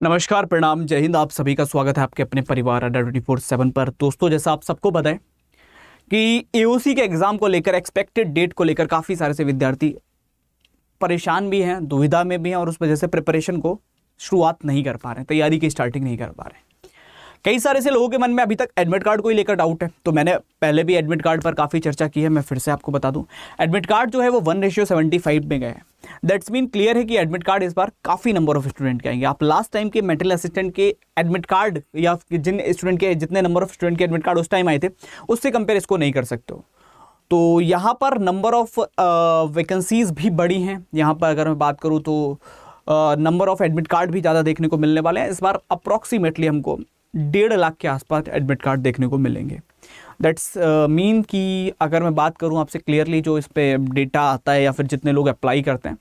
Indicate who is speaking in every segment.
Speaker 1: नमस्कार, प्रणाम, जय हिंद। आप सभी का स्वागत है आपके अपने परिवार अड्डा 24/7 पर। दोस्तों, जैसा आप सबको पता है कि एओसी के एग्जाम को लेकर, एक्सपेक्टेड डेट को लेकर काफ़ी सारे से विद्यार्थी परेशान भी हैं, दुविधा में भी हैं और उस वजह से प्रिपरेशन को शुरुआत नहीं कर पा रहे हैं, तैयारी की स्टार्टिंग नहीं कर पा रहे हैं। कई सारे से लोगों के मन में अभी तक एडमिट कार्ड को ही लेकर डाउट है, तो मैंने पहले भी एडमिट कार्ड पर काफ़ी चर्चा की है। मैं फिर से आपको बता दूं, एडमिट कार्ड जो है वो 1:75 में गए हैं। दैट्स मीन क्लियर है कि एडमिट कार्ड इस बार काफ़ी नंबर ऑफ स्टूडेंट के आएंगे। आप लास्ट टाइम के मेडिकल असिस्टेंट के एडमिट कार्ड या जिन स्टूडेंट के जितने नंबर ऑफ स्टूडेंट के एडमिट कार्ड उस टाइम आए थे, उससे कंपेयर इसको नहीं कर सकते हो। तो यहाँ पर नंबर ऑफ वैकेंसीज भी बढ़ी हैं। यहाँ पर अगर मैं बात करूँ तो नंबर ऑफ एडमिट कार्ड भी ज़्यादा देखने को मिलने वाले हैं। इस बार अप्रॉक्सीमेटली हमको 1.5 लाख के आसपास एडमिट कार्ड देखने को मिलेंगे। दैट्स मीन कि अगर मैं बात करूं आपसे क्लियरली, जो इस पे डेटा आता है या फिर जितने लोग अप्लाई करते हैं,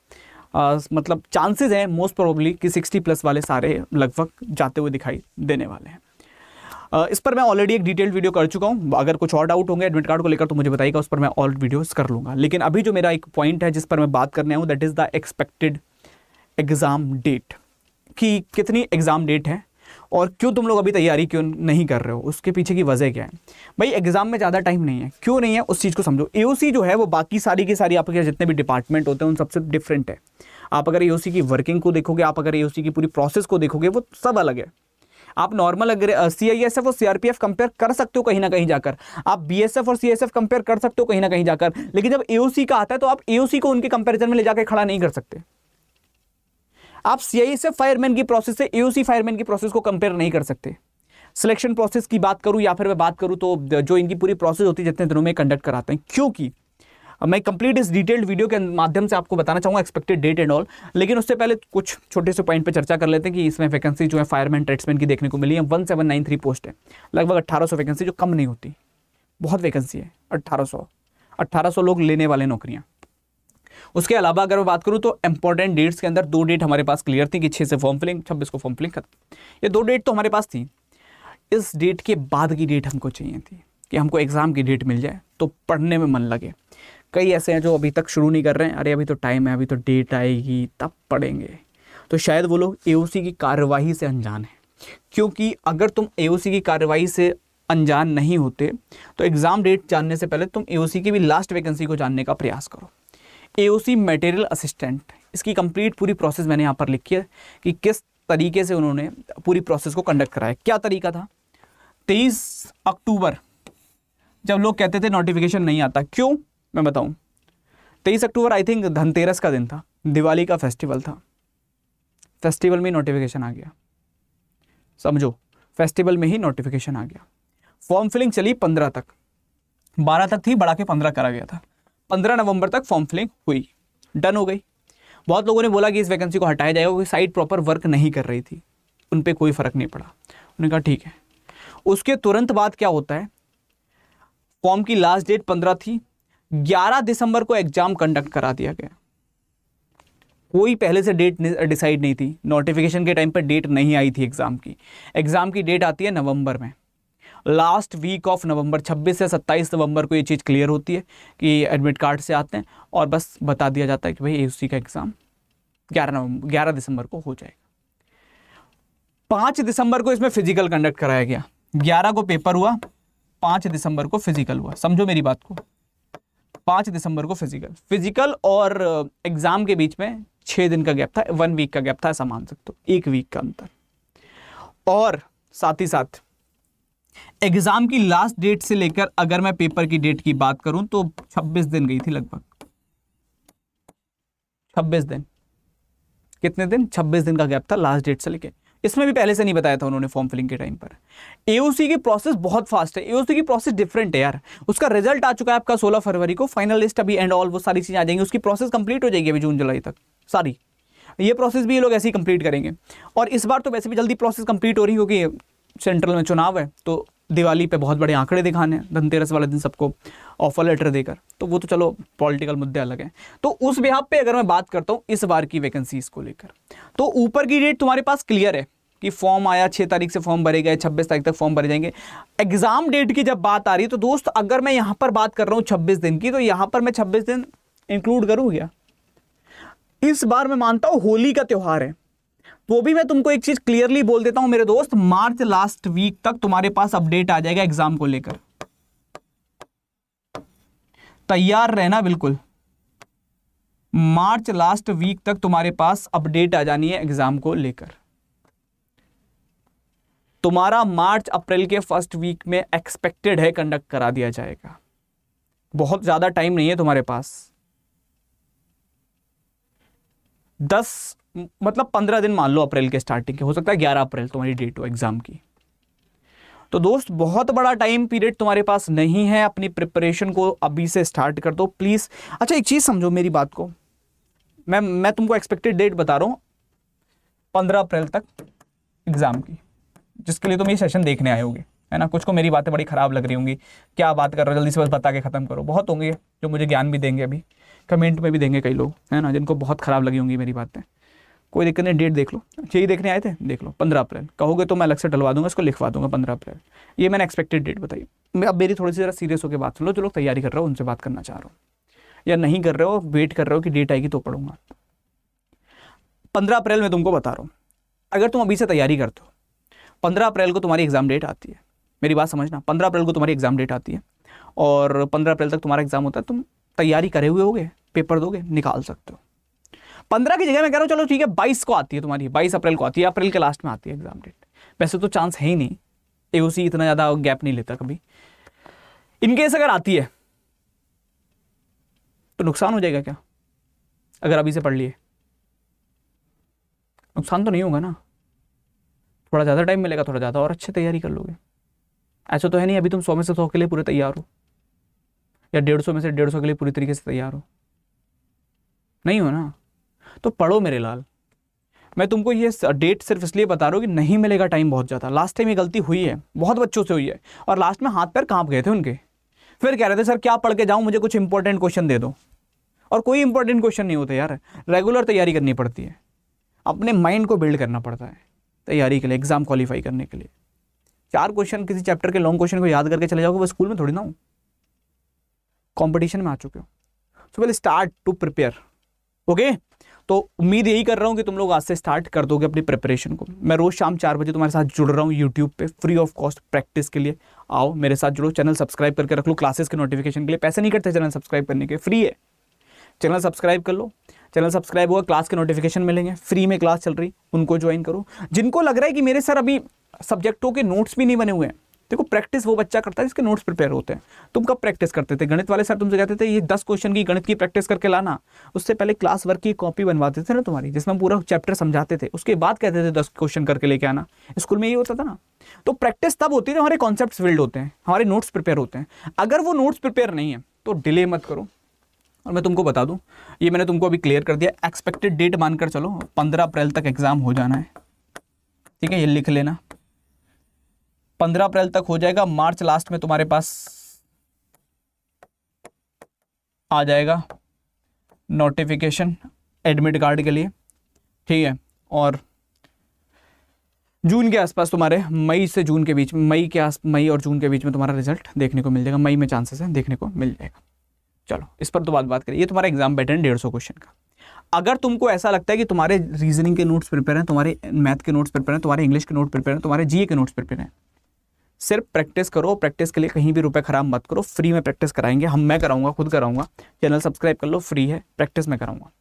Speaker 1: मतलब चांसेस हैं मोस्ट प्रोबेबली कि 60+ वाले सारे लगभग जाते हुए दिखाई देने वाले हैं। इस पर मैं ऑलरेडी एक डिटेल्ड वीडियो कर चुका हूं। अगर कुछ और डाउट होंगे एडमिट कार्ड को लेकर तो मुझे बताइएगा, उस पर मैं और वीडियोस कर लूँगा। लेकिन अभी जो मेरा एक पॉइंट है जिस पर मैं बात करने आऊँ, that is the expected exam date, कि कितनी एग्ज़ाम डेट है और क्यों तुम लोग अभी तैयारी क्यों नहीं कर रहे हो, उसके पीछे की वजह क्या है। भाई, एग्जाम में ज़्यादा टाइम नहीं है, क्यों नहीं है उस चीज़ को समझो। एओसी जो है वो बाकी सारी की सारी आपके जितने भी डिपार्टमेंट होते हैं उन सबसे डिफरेंट है। आप अगर एओसी की वर्किंग को देखोगे, आप अगर एओसी की पूरी प्रोसेस को देखोगे, वो सब अलग है। आप नॉर्मल अगर सीआईएसएफ और सीआरपीएफ कंपेयर कर सकते हो कहीं ना कहीं जाकर, आप बीएसएफ और सीएसएफ कंपेयर कर सकते हो कहीं ना कहीं जाकर, लेकिन जब एओसी का आता है तो आप एओसी को उनके कंपेरिजन में ले जाकर खड़ा नहीं कर सकते। आप सीआईएसएफ फायरमैन की प्रोसेस से एओसी फायरमैन की प्रोसेस को कंपेयर नहीं कर सकते। सिलेक्शन प्रोसेस की बात करूं या फिर मैं बात करूं तो जो इनकी पूरी प्रोसेस होती है जितने दिनों में कंडक्ट कराते हैं, क्योंकि मैं कंप्लीट इस डिटेल्ड वीडियो के माध्यम से आपको बताना चाहूंगा एक्सपेक्टेड डेट एंड ऑल। लेकिन उससे पहले कुछ छोटे से पॉइंट पे चर्चा कर लेते हैं कि इसमें वैकेंसी जो है फायरमैन ट्रेड्समैन की देखने को मिली है। 1793 पोस्ट है, लगभग 1800 वैकेंसी, जो कम नहीं होती, बहुत वैकेंसी है। 1800 लोग लेने वाले नौकरियां। उसके अलावा अगर मैं बात करूं तो इंपॉर्टेंट डेट्स के अंदर 2 डेट हमारे पास क्लियर थी कि 6 से फॉर्म फिलिंग, 26 को फॉर्म फिलिंग खत्म। ये 2 डेट तो हमारे पास थी। इस डेट के बाद की डेट हमको चाहिए थी कि हमको एग्जाम की डेट मिल जाए तो पढ़ने में मन लगे। कई ऐसे हैं जो अभी तक शुरू नहीं कर रहे हैं, अरे अभी तो टाइम है, अभी तो डेट आएगी तब पढ़ेंगे। तो शायद वो लोग एओसी की कार्यवाही से अनजान है, क्योंकि अगर तुम एओसी की कार्यवाही से अनजान नहीं होते तो एग्जाम डेट जानने से पहले तुम एओसी की भी लास्ट वैकेंसी को जानने का प्रयास करो। एओसी मटेरियल असिस्टेंट, इसकी कंप्लीट पूरी प्रोसेस मैंने यहाँ पर लिखी है कि किस तरीके से उन्होंने पूरी प्रोसेस को कंडक्ट कराया। क्या तरीका था? 23 अक्टूबर जब लोग कहते थे नोटिफिकेशन नहीं आता, क्यों मैं बताऊं। 23 अक्टूबर आई थिंक धनतेरस का दिन था, दिवाली का फेस्टिवल था। फेस्टिवल में नोटिफिकेशन आ गया, समझो, फेस्टिवल में ही नोटिफिकेशन आ गया। फॉर्म फिलिंग चली 15 तक, 12 तक थी, बढ़ा के 15 करा गया था। 15 नवंबर तक फॉर्म फिलिंग हुई, डन हो गई। बहुत लोगों ने बोला कि इस वैकेंसी को हटाया जाएगा क्योंकि साइट प्रॉपर वर्क नहीं कर रही थी, उन पे कोई फर्क नहीं पड़ा। उन्होंने कहा ठीक है। उसके तुरंत बाद क्या होता है, फॉर्म की लास्ट डेट 15 थी, 11 दिसंबर को एग्जाम कंडक्ट करा दिया गया। कोई पहले से डेट डिसाइड नहीं थी, नोटिफिकेशन के टाइम पर डेट नहीं आई थी एग्जाम की। एग्जाम की डेट आती है नवंबर में, लास्ट वीक ऑफ नवंबर, 26 से 27 नवंबर को ये चीज़ क्लियर होती है कि एडमिट कार्ड से आते हैं और बस बता दिया जाता है कि भाई एओसी का एग्ज़ाम 11 दिसंबर को हो जाएगा। 5 दिसंबर को इसमें फिजिकल कंडक्ट कराया गया। 11 को पेपर हुआ, 5 दिसंबर को फिजिकल हुआ। समझो मेरी बात को, 5 दिसंबर को फिजिकल और एग्ज़ाम के बीच में 6 दिन का गैप था, 1 वीक का गैप था, ऐसा मान सकते हो, 1 वीक का अंतर। और साथ ही साथ एग्जाम की लास्ट डेट से लेकर अगर मैं पेपर की डेट की बात करूं तो 26 दिन गई थी, लगभग 26 दिन। कितने दिन? 26 दिन का गैप था लास्ट डेट से लेकर। इसमें भी पहले से नहीं बताया था उन्होंने फॉर्म फिलिंग के टाइम पर। एओसी की प्रोसेस बहुत फास्ट है, एओसी की प्रोसेस डिफरेंट है यार। उसका रिजल्ट आ चुका है आपका 16 फरवरी को, फाइनल लिस्ट अभी एंड ऑल वो सारी चीजें आ जाएंगी, उसकी प्रोसेस कंप्लीट हो जाएगी अभी जून जुलाई तक सारी। ये प्रोसेस भी ये लोग ऐसे ही कंप्लीट करेंगे। और इस बार तो वैसे भी जल्दी प्रोसेस कंप्लीट हो रही है क्योंकि सेंट्रल में चुनाव है, तो दिवाली पे बहुत बड़े आंकड़े दिखाने हैं, धनतेरस वाले दिन सबको ऑफर लेटर देकर, तो वो तो चलो पॉलिटिकल मुद्दे अलग हैं। तो उस बिहाफ पे अगर मैं बात करता हूँ इस बार की वैकेंसीज को लेकर, तो ऊपर की डेट तुम्हारे पास क्लियर है कि फॉर्म आया, 6 तारीख से फॉर्म भरे गए, 26 तारीख तक फॉर्म भरे जाएंगे। एग्जाम डेट की जब बात आ रही है तो दोस्त, अगर मैं यहाँ पर बात कर रहा हूँ 26 दिन की, तो यहाँ पर मैं 26 दिन इंक्लूड करूँ क्या? इस बार मैं मानता हूँ होली का त्यौहार है, वो भी मैं तुमको एक चीज क्लियरली बोल देता हूं मेरे दोस्त, मार्च लास्ट वीक तक तुम्हारे पास अपडेट आ जाएगा एग्जाम को लेकर। तैयार रहना बिल्कुल, मार्च लास्ट वीक तक तुम्हारे पास अपडेट आ जानी है एग्जाम को लेकर। तुम्हारा मार्च अप्रैल के फर्स्ट वीक में एक्सपेक्टेड है कंडक्ट करा दिया जाएगा। बहुत ज्यादा टाइम नहीं है तुम्हारे पास, 15 दिन मान लो अप्रैल के स्टार्टिंग के, हो सकता है 11 अप्रैल तुम्हारी डेट हो एग्जाम की। तो दोस्त बहुत बड़ा टाइम पीरियड तुम्हारे पास नहीं है, अपनी प्रिपरेशन को अभी से स्टार्ट कर दो प्लीज। अच्छा एक चीज समझो मेरी बात को, मैं तुमको एक्सपेक्टेड डेट बता रहा हूं 15 अप्रैल तक एग्जाम की, जिसके लिए तुम ये सेशन देखने आए होगे, है ना। कुछ को मेरी बातें बड़ी खराब लग रही होंगी, क्या बात कर रहे हो, जल्दी से बस बता के खत्म करो। बहुत होंगे जो मुझे ज्ञान भी देंगे, अभी कमेंट में भी देंगे कई लोग, है ना, जिनको बहुत खराब लगी होंगी मेरी बातें। कोई दिक्कत नहीं, डेट देख लो, यही देखने आए थे, देख लो 15 अप्रैल कहोगे तो मैं अलग से डलवा दूंगा, इसको लिखवा दूंगा 15 अप्रैल। ये मैंने एक्सपेक्टेड डेट बताई। मैं अब मेरी थोड़ी सी ज़रा सीरियस होकर बात सुन लो, जो लोग तैयारी कर रहे हो उनसे बात करना चाह रहा हूँ, या नहीं कर रहे हो वेट कर रहे हो कि डेट आएगी तो पढ़ूंगा। 15 अप्रैल में तुमको बता रहा हूँ, अगर तुम अभी से तैयारी करते हो, 15 अप्रैल को तुम्हारी एग्जाम डेट आती है, मेरी बात समझना, 15 अप्रैल को तुम्हारी एग्जाम डेट आती है और 15 अप्रैल तक तुम्हारा एग्जाम होता है। तुम तैयारी करे हुए होगे, पेपर दोगे, निकाल सकते हो। 15 की जगह मैं कह रहा हूँ चलो ठीक है 22 को आती है तुम्हारी, 22 अप्रैल को आती है, अप्रैल के लास्ट में आती है एग्जाम डेट। वैसे तो चांस है ही नहीं, एओसी इतना ज़्यादा गैप नहीं लेता कभी। इनकेस अगर आती है तो नुकसान हो जाएगा क्या अगर अभी से पढ़ लिए? नुकसान तो नहीं होगा ना, थोड़ा ज़्यादा टाइम मिलेगा, थोड़ा ज़्यादा और अच्छे तैयारी कर लोगे। ऐसा तो है नहीं अभी तुम 100 में से 100 के लिए पूरे तैयार हो, या 150 में से 150 के लिए पूरी तरीके से तैयार हो, नहीं हो ना। तो पढ़ो मेरे लाल, मैं तुमको ये डेट सिर्फ इसलिए बता रहा हूँ कि नहीं मिलेगा टाइम बहुत ज़्यादा। लास्ट टाइम ये गलती हुई है, बहुत बच्चों से हुई है, और लास्ट में हाथ पैर कांप गए थे उनके, फिर कह रहे थे सर क्या पढ़ के जाऊँ, मुझे कुछ इंपॉर्टेंट क्वेश्चन दे दो। और कोई इंपॉर्टेंट क्वेश्चन नहीं होते यार, रेगुलर तैयारी करनी पड़ती है, अपने माइंड को बिल्ड करना पड़ता है तैयारी के लिए, एग्जाम क्वालिफाई करने के लिए। 4 क्वेश्चन किसी चैप्टर के लॉन्ग क्वेश्चन को याद करके चले जाओगे, वो स्कूल में थोड़ी ना हो, कंपटीशन में आ चुके हो। So will start to prepare, okay. तो उम्मीद यही कर रहा हूँ कि तुम लोग आज से स्टार्ट कर दोगे अपनी प्रिपरेशन को। मैं रोज शाम 4 बजे तुम्हारे साथ जुड़ रहा हूँ यूट्यूब पे, फ्री ऑफ कॉस्ट प्रैक्टिस के लिए। आओ मेरे साथ जुड़ो, चैनल सब्सक्राइब करके रख लो क्लासेस के नोटिफिकेशन के लिए, पैसे नहीं करते चैनल सब्सक्राइब करने के, फ्री है। चैनल सब्सक्राइब कर लो, चैनल सब्सक्राइब होगा, क्लास के नोटिफिकेशन मिलेंगे, फ्री में क्लास चल रही, उनको ज्वाइन करो। जिनको लग रहा है कि मेरे सर अभी सब्जेक्टों के नोट्स भी नहीं बने हुए हैं, देखो प्रैक्टिस वो बच्चा करता है जिसके नोट्स प्रिपेयर होते हैं। तुम कब प्रैक्टिस करते थे? गणित वाले सर तुमसे कहते थे ये 10 क्वेश्चन की गणित की प्रैक्टिस करके लाना, उससे पहले क्लास वर्क की कॉपी बनवाते थे ना तुम्हारी, जिसमें पूरा चैप्टर समझाते थे, उसके बाद कहते थे 10 क्वेश्चन करके लेके आना। स्कूल में ये होता था ना। तो प्रैक्टिस तब होती है जब हमारे कॉन्सेप्ट्स बिल्ड होते हैं, हमारे नोट्स प्रिपेयर होते हैं। अगर वो नोट्स प्रिपेयर नहीं है तो डिले मत करो। और मैं तुमको बता दूं, ये मैंने तुमको अभी क्लियर कर दिया, एक्सपेक्टेड डेट मानकर चलो 15 अप्रैल तक एग्जाम हो जाना है, ठीक है, ये लिख लेना। 15 अप्रैल तक हो जाएगा, मार्च लास्ट में तुम्हारे पास आ जाएगा नोटिफिकेशन एडमिट कार्ड के लिए, ठीक है। और जून के आसपास तुम्हारे, मई से जून के बीच, मई और जून के बीच में तुम्हारा रिजल्ट देखने को मिल जाएगा। मई में चांसेस है देखने को मिल जाएगा। चलो इस पर तो बात करिए। ये तुम्हारा एग्जाम पैटर्न 150 क्वेश्चन का। अगर तुमको ऐसा लगता है कि तुम्हारे रीजनिंग के नोट्स प्रिपेयर हैं, तुम्हारे मैथ के नोट्स प्रिपेयर हैं, तुम्हारे इंग्लिश के नोट प्रिपेयर हैं, तुम्हारे जीए के नोट्स प्रिपेयर हैं, सिर्फ प्रैक्टिस करो। प्रैक्टिस के लिए कहीं भी रुपए खराब मत करो, फ्री में प्रैक्टिस कराएंगे हम, मैं कराऊंगा, खुद कराऊंगा। चैनल सब्सक्राइब कर लो, फ्री है, प्रैक्टिस में कराऊंगा।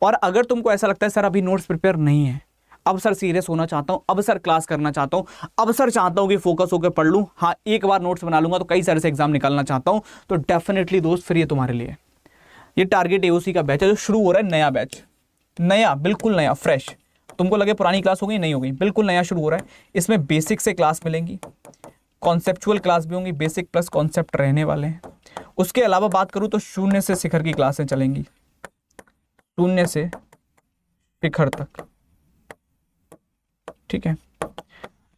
Speaker 1: और अगर तुमको ऐसा लगता है सर अभी नोट्स प्रिपेयर नहीं है, अब सर सीरियस होना चाहता हूं, अब सर क्लास करना चाहता हूं, अब सर चाहता हूं कि फोकस होकर पढ़ लूं, हाँ एक बार नोट्स बना लूंगा तो कई सारे से एग्जाम निकालना चाहता हूं, तो डेफिनेटली दोस्त फ्री है तुम्हारे लिए। ये टारगेट एओसी का बैच है जो शुरू हो रहा है, नया बैच, नया, बिल्कुल नया, फ्रेश। तुमको लगे पुरानी क्लास हो गई, नहीं हो गई, बिल्कुल नया शुरू हो रहा है। इसमें बेसिक से क्लास मिलेंगी, कॉन्सेप्चुअल क्लास भी होंगी, बेसिक प्लस कॉन्सेप्ट रहने वाले हैं। उसके अलावा बात करूं तो शून्य से शिखर की क्लासें चलेंगी, शून्य से शिखर तक, ठीक है।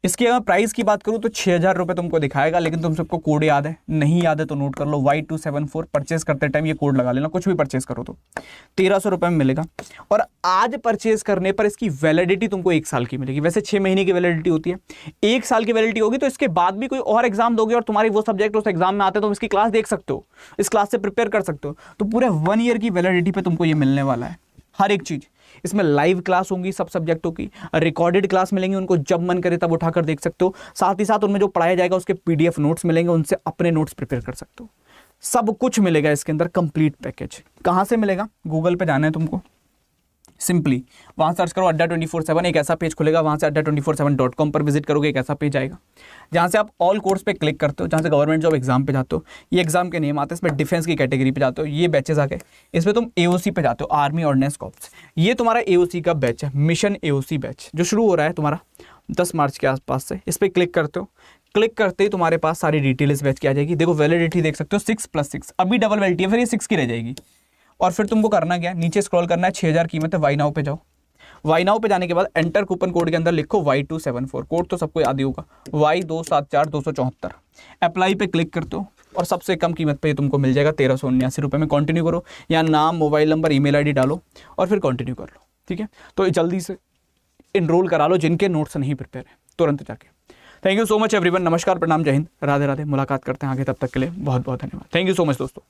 Speaker 1: इसकी अगर प्राइस की बात करूं तो 6000 रुपये तुमको दिखाएगा, लेकिन तुम सबको कोड याद है, नहीं याद है तो नोट कर लो, Y274। परचेस करते टाइम ये कोड लगा लेना, कुछ भी परचेस करो तो 1300 रुपये में मिलेगा। और आज परचेस करने पर इसकी वैलिडिटी तुमको 1 साल की मिलेगी। वैसे 6 महीने की वैलिडिटी होती है, 1 साल की वैलिडिटी होगी। तो इसके बाद भी कोई और एग्जाम दोगे और तुम्हारी वो सब्जेक्ट उस एग्जाम में आते हैं तो इसकी क्लास देख सकते हो, इस क्लास से प्रिपेयर कर सकते हो। तो पूरे 1 ईयर की वैलिडिटी पे तुमको ये मिलने वाला है। हर एक चीज़ इसमें लाइव क्लास होंगी, सब सब्जेक्टों की रिकॉर्डेड क्लास मिलेंगी, उनको जब मन करे तब उठाकर देख सकते हो। साथ ही साथ उनमें जो पढ़ाया जाएगा उसके PDF नोट्स मिलेंगे, उनसे अपने नोट्स प्रिपेयर कर सकते हो। सब कुछ मिलेगा इसके अंदर, कंप्लीट पैकेज। कहाँ से मिलेगा? गूगल पे जाना है तुमको, सिंपली वहाँ सर्च करो अड्डा 24/7, एक ऐसा पेज खुलेगा। वहाँ से adda247.com पर विजिट करोगे, एक ऐसा पेज आएगा जहाँ से आप ऑल कोर्स पे क्लिक करते हो, जहाँ से गवर्नमेंट जॉब एग्जाम पे जाते हो, ये एग्जाम के नेम आते हैं, इसमें डिफेंस की कैटेगरी पे जाते हो, ये बैचेस आ गए। इसमें तुम AOC पे जाते हो, आर्मी ऑर्डिनेंस कॉर्प्स, ये तुम्हारा AOC का बैच है, मिशन AOC बैच, जो शुरू हो रहा है तुम्हारा 10 मार्च के आसपास से। इस पर क्लिक करते हो, क्लिक करते ही तुम्हारे पास सारी डिटेल इस बैच की आ जाएगी। देखो वैलिडिटी देख सकते हो 6+6, अभी डबल वैलिडिटी है, फिर ये 6 की रह जाएगी। और फिर तुमको करना क्या, नीचे स्क्रॉल करना है, 6000 कीमत है, वाई नाउ पे जाओ। वाई नाउ पे जाने के बाद एंटर कूपन कोड के अंदर लिखो Y274, कोड तो सबको याद ही होगा, Y274274। अप्लाई पे क्लिक करते हो और सबसे कम कीमत पे तुमको मिल जाएगा 1379 रुपये में। कंटिन्यू करो, या नाम, मोबाइल नंबर, ईमेल आईडी डालो और फिर कंटिन्यू कर लो, ठीक है। तो जल्दी से इनरोल करा लो जिनके नोट्स नहीं प्रिपेयर है, तुरंत जाके। Thank you so much everyone, नमस्कार, प्रणाम, जय हिंद, राधे राधे। मुलाकात करते हैं आगे, तब तक के लिए बहुत बहुत धन्यवाद। थैंक यू सो मच दोस्तों।